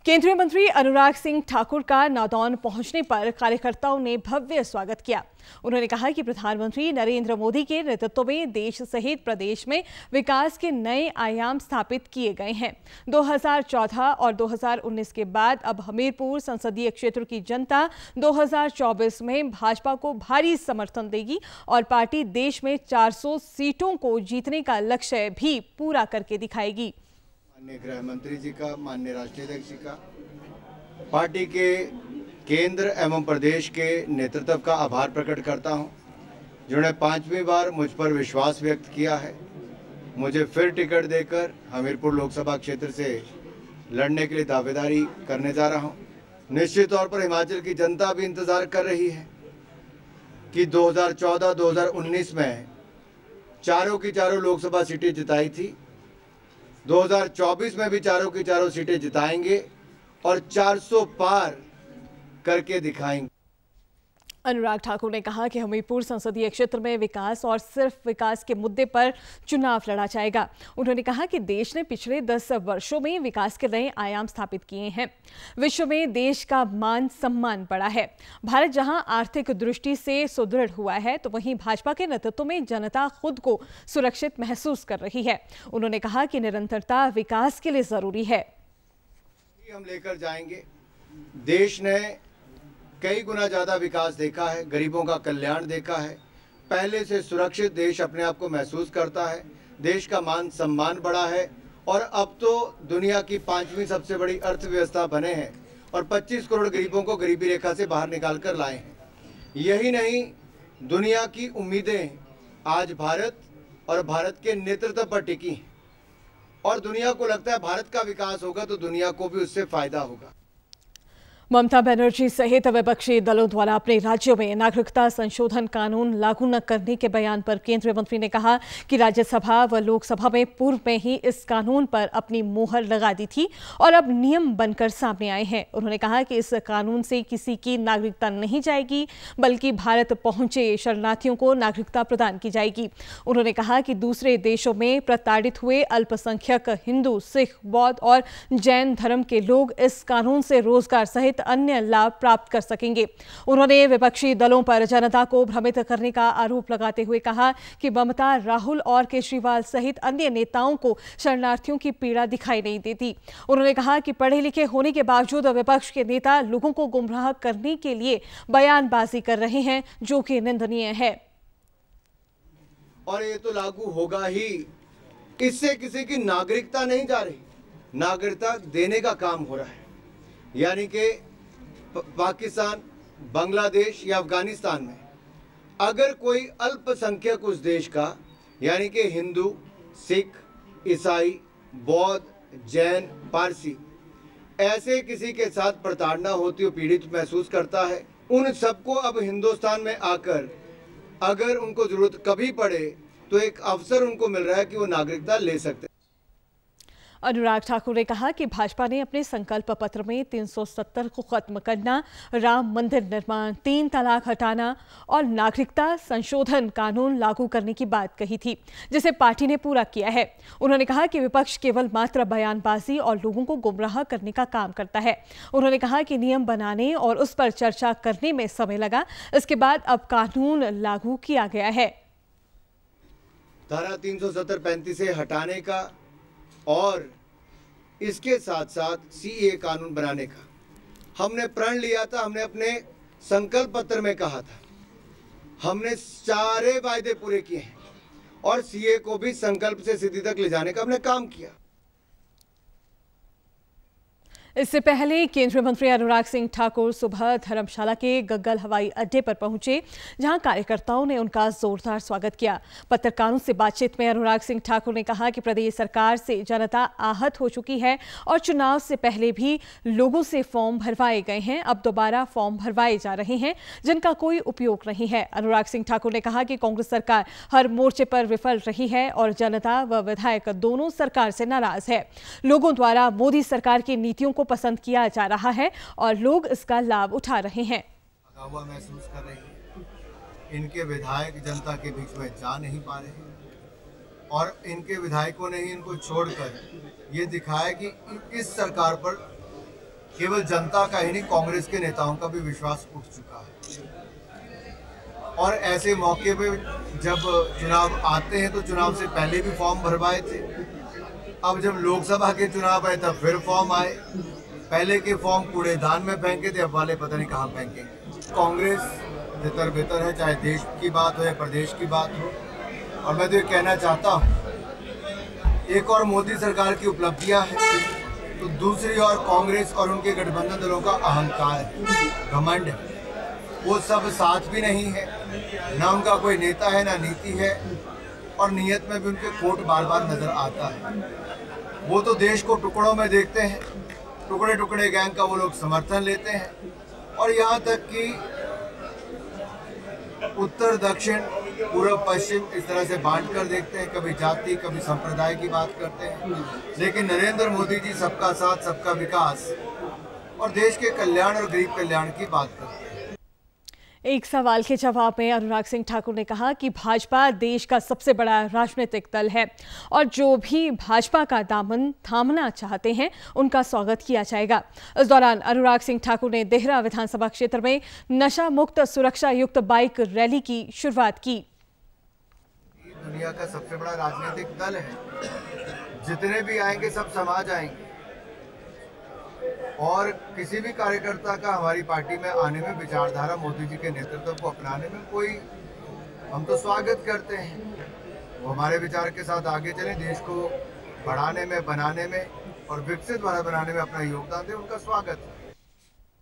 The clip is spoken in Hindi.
केंद्रीय मंत्री अनुराग सिंह ठाकुर का नादौन पहुंचने पर कार्यकर्ताओं ने भव्य स्वागत किया। उन्होंने कहा कि प्रधानमंत्री नरेंद्र मोदी के नेतृत्व में देश सहित प्रदेश में विकास के नए आयाम स्थापित किए गए हैं। 2014 और 2019 के बाद अब हमीरपुर संसदीय क्षेत्र की जनता 2024 में भाजपा को भारी समर्थन देगी और पार्टी देश में 400 सीटों को जीतने का लक्ष्य भी पूरा करके दिखाएगी। माननीय गृह मंत्री जी का, माननीय राष्ट्रीय अध्यक्ष जी का, पार्टी के केंद्र एवं प्रदेश के नेतृत्व का आभार प्रकट करता हूं, जिन्होंने 5वीं बार मुझ पर विश्वास व्यक्त किया है। मुझे फिर टिकट देकर हमीरपुर लोकसभा क्षेत्र से लड़ने के लिए दावेदारी करने जा रहा हूं। निश्चित तौर पर हिमाचल की जनता भी इंतजार कर रही है कि 2014-2019 में चारों की चारों लोकसभा सीटें जिताई थी, 2024 में भी चारों की चारों सीटें जिताएंगे और 400 पार करके दिखाएंगे। अनुराग ठाकुर ने कहा कि हमीरपुर संसदीय क्षेत्र में विकास और सिर्फ विकास के मुद्दे पर चुनाव लड़ा जाएगा। उन्होंने कहा कि देश ने पिछले 10 वर्षों में विकास के नए आयाम स्थापित किए हैं। विश्व में देश का मान सम्मान बढ़ा है। भारत जहां आर्थिक दृष्टि से सुदृढ़ हुआ है, तो वहीं भाजपा के नेतृत्व में जनता खुद को सुरक्षित महसूस कर रही है। उन्होंने कहा कि निरंतरता विकास के लिए जरूरी है। हम लेकर जाएंगे। देश ने कई गुना ज्यादा विकास देखा है, गरीबों का कल्याण देखा है। पहले से सुरक्षित देश अपने आप को महसूस करता है। देश का मान सम्मान बढ़ा है और अब तो दुनिया की 5वीं सबसे बड़ी अर्थव्यवस्था बने हैं और 25 करोड़ गरीबों को गरीबी रेखा से बाहर निकाल कर लाए हैं। यही नहीं, दुनिया की उम्मीदें आज भारत और भारत के नेतृत्व पर टिकी हैं और दुनिया को लगता है भारत का विकास होगा तो दुनिया को भी उससे फायदा होगा। ममता बनर्जी सहित विपक्षी दलों द्वारा अपने राज्यों में नागरिकता संशोधन कानून लागू न करने के बयान पर केंद्रीय मंत्री ने कहा कि राज्यसभा व लोकसभा में पूर्व में ही इस कानून पर अपनी मोहर लगा दी थी और अब नियम बनकर सामने आए हैं। उन्होंने कहा कि इस कानून से किसी की नागरिकता नहीं जाएगी, बल्कि भारत पहुंचे शरणार्थियों को नागरिकता प्रदान की जाएगी। उन्होंने कहा कि दूसरे देशों में प्रताड़ित हुए अल्पसंख्यक हिंदू, सिख, बौद्ध और जैन धर्म के लोग इस कानून से रोजगार सहित अन्य लाभ प्राप्त कर सकेंगे। उन्होंने विपक्षी दलों पर जनता को भ्रमित करने का आरोप लगाते हुए कहा कि ममता, राहुल और केजरीवाल सहित अन्य नेताओं को शरणार्थियों की पीड़ा दिखाई नहीं देती। उन्होंने कहा कि पढ़े लिखे होने के बावजूद विपक्ष के नेता लोगों को गुमराह करने के लिए बयानबाजी कर रहे हैं, जो कि निंदनीय है। और ये तो लागू होगा ही। इससे किसी की नागरिकता नहीं जा रही, नागरिकता देने का काम हो रहा है। यानी कि पाकिस्तान, बांग्लादेश या अफगानिस्तान में अगर कोई अल्पसंख्यक उस देश का, यानी कि हिंदू, सिख, ईसाई, बौद्ध, जैन, पारसी, ऐसे किसी के साथ प्रताड़ना होती हो, पीड़ित महसूस करता है, उन सबको अब हिंदुस्तान में आकर अगर उनको जरूरत कभी पड़े तो एक अवसर उनको मिल रहा है कि वो नागरिकता ले सकते हैं। अनुराग ठाकुर ने कहा कि भाजपा ने अपने संकल्प पत्र में 370 को खत्म करना, राम मंदिर निर्माण, 3 तलाक हटाना और नागरिकता संशोधन कानून लागू करने की बात कही थी, जिसे पार्टी ने पूरा किया है। उन्होंने कहा कि विपक्ष केवल मात्र बयानबाजी और लोगों को गुमराह करने का काम करता है। उन्होंने कहा कि नियम बनाने और उस पर चर्चा करने में समय लगा, इसके बाद अब कानून लागू किया गया है। धारा 370-35 से हटाने का और इसके साथ साथ सीए कानून बनाने का हमने प्रण लिया था। हमने अपने संकल्प पत्र में कहा था, हमने सारे वायदे पूरे किए हैं और सीए को भी संकल्प से सिद्धि तक ले जाने का हमने काम किया। इससे पहले केंद्रीय मंत्री अनुराग सिंह ठाकुर सुबह धर्मशाला के गग्गल हवाई अड्डे पर पहुंचे, जहां कार्यकर्ताओं ने उनका जोरदार स्वागत किया। पत्रकारों से बातचीत में अनुराग सिंह ठाकुर ने कहा कि प्रदेश सरकार से जनता आहत हो चुकी है और चुनाव से पहले भी लोगों से फॉर्म भरवाए गए हैं, अब दोबारा फॉर्म भरवाए जा रहे हैं जिनका कोई उपयोग नहीं है। अनुराग सिंह ठाकुर ने कहा कि कांग्रेस सरकार हर मोर्चे पर विफल रही है और जनता व विधायक दोनों सरकार से नाराज है। लोगों द्वारा मोदी सरकार की नीतियों को पसंद किया जा रहा है और लोग इसका लाभ उठा रहे हैं। महसूस कर रही है। इनके विधायक जनता के बीच में जा नहीं पा रहे और इनके विधायकों ने ही इनको छोड़कर ये दिखाया कि इस सरकार पर केवल जनता का ही नहीं, कांग्रेस के नेताओं का भी विश्वास उठ चुका है। और ऐसे मौके पे जब चुनाव आते हैं तो चुनाव से पहले भी फॉर्म भरवाए थे। अब जब लोकसभा के चुनाव आए तब फिर फॉर्म आए। पहले के फॉर्म कूड़ेदान में फेंके थे, अब वाले पता नहीं कहाँ फेंके। कांग्रेस तितर बितर है, चाहे देश की बात हो या प्रदेश की बात हो। और मैं तो ये कहना चाहता हूँ, एक और मोदी सरकार की उपलब्धियां हैं, तो दूसरी ओर कांग्रेस और उनके गठबंधन दलों का अहंकार है, घमंड है। वो सब साथ भी नहीं है, ना उनका कोई नेता है ना नीति है, और नीयत में भी उनके खोट बार बार नजर आता है। वो तो देश को टुकड़ों में देखते हैं, टुकड़े टुकड़े गैंग का वो लोग समर्थन लेते हैं, और यहाँ तक कि उत्तर दक्षिण पूर्व पश्चिम इस तरह से बांट कर देखते हैं। कभी जाति कभी संप्रदाय की बात करते हैं, लेकिन नरेंद्र मोदी जी सबका साथ सबका विकास और देश के कल्याण और गरीब कल्याण की बात करते हैं। एक सवाल के जवाब में अनुराग सिंह ठाकुर ने कहा कि भाजपा देश का सबसे बड़ा राजनीतिक दल है और जो भी भाजपा का दामन थामना चाहते हैं उनका स्वागत किया जाएगा। इस दौरान अनुराग सिंह ठाकुर ने देहरा विधानसभा क्षेत्र में नशा मुक्त सुरक्षा युक्त बाइक रैली की शुरुआत की। दुनिया का सबसे बड़ा राजनीतिक दल है, जितने भी आएंगे सब समाज आएंगे, और किसी भी कार्यकर्ता का हमारी पार्टी में आने में, विचारधारा मोदी जी के नेतृत्व को अपनाने में कोई, हम तो स्वागत करते हैं। वो हमारे विचार के साथ आगे चलें, देश को बढ़ाने में, बनाने में और विकसित भारत बनाने में अपना योगदान दें, उनका स्वागत है।